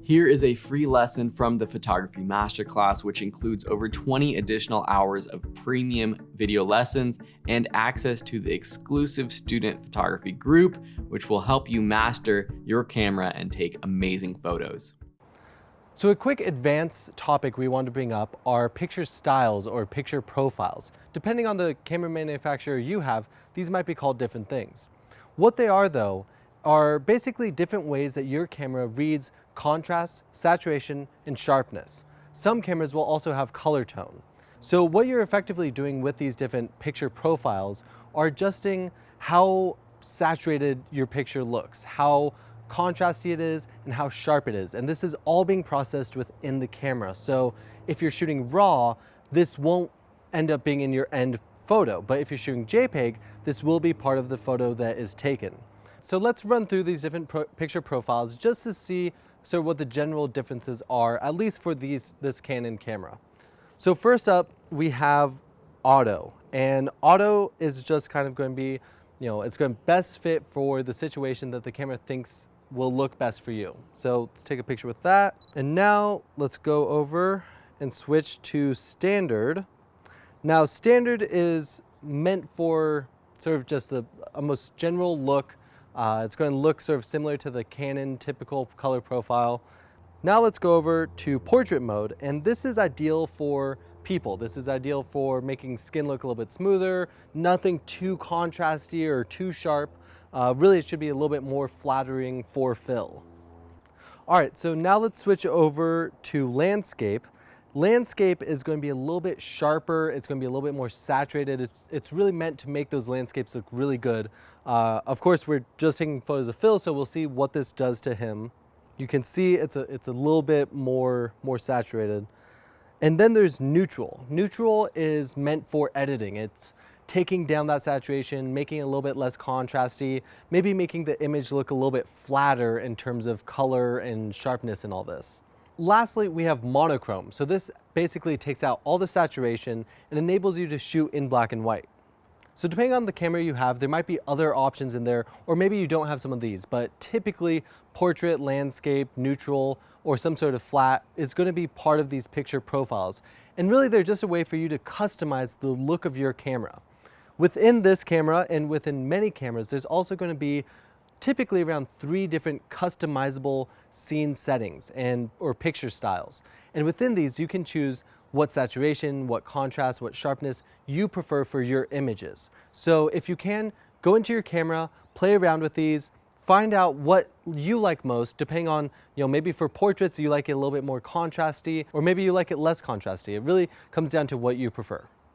Here is a free lesson from the Photography Masterclass, which includes over 20 additional hours of premium video lessons and access to the exclusive student photography group, which will help you master your camera and take amazing photos. So a quick advanced topic we want to bring up are picture styles or picture profiles. Depending on the camera manufacturer you have, these might be called different things. What they are though, are basically different ways that your camera reads contrast, saturation, and sharpness. Some cameras will also have color tone. So what you're effectively doing with these different picture profiles are adjusting how saturated your picture looks, how contrasty it is, and how sharp it is. And this is all being processed within the camera. So if you're shooting RAW, this won't end up being in your end photo. But if you're shooting JPEG, this will be part of the photo that is taken. So let's run through these different picture profiles just to see sort of what the general differences are, at least for this Canon camera. So first up, we have auto. And auto is just kind of going to be, it's going to best fit for the situation that the camera thinks will look best for you. So let's take a picture with that. And now let's go over and switch to standard. Now standard is meant for sort of just a most general look. It's going to look sort of similar to the Canon typical color profile. Now let's go over to portrait mode, and this is ideal for people. This is ideal for making skin look a little bit smoother, nothing too contrasty or too sharp. Really, it should be a little bit more flattering for fill. All right, so now let's switch over to landscape. Landscape is going to be a little bit sharper. It's going to be a little bit more saturated. It's really meant to make those landscapes look really good. Of course, we're just taking photos of Phil, so we'll see what this does to him. You can see it's a little bit more saturated. And then there's neutral. Neutral is meant for editing. It's taking down that saturation, making it a little bit less contrasty, maybe making the image look a little bit flatter in terms of color and sharpness and all this. Lastly, we have monochrome. So this basically takes out all the saturation and enables you to shoot in black and white. So depending on the camera you have, there might be other options in there, or maybe you don't have some of these, but typically portrait, landscape, neutral, or some sort of flat is going to be part of these picture profiles. And really they're just a way for you to customize the look of your camera. Within this camera and within many cameras, there's also going to be typically around 3 different customizable scene settings or picture styles. And within these, you can choose what saturation, what contrast, what sharpness you prefer for your images. So if you can, go into your camera, play around with these, find out what you like most, depending on, maybe for portraits, you like it a little bit more contrasty, or maybe you like it less contrasty. It really comes down to what you prefer.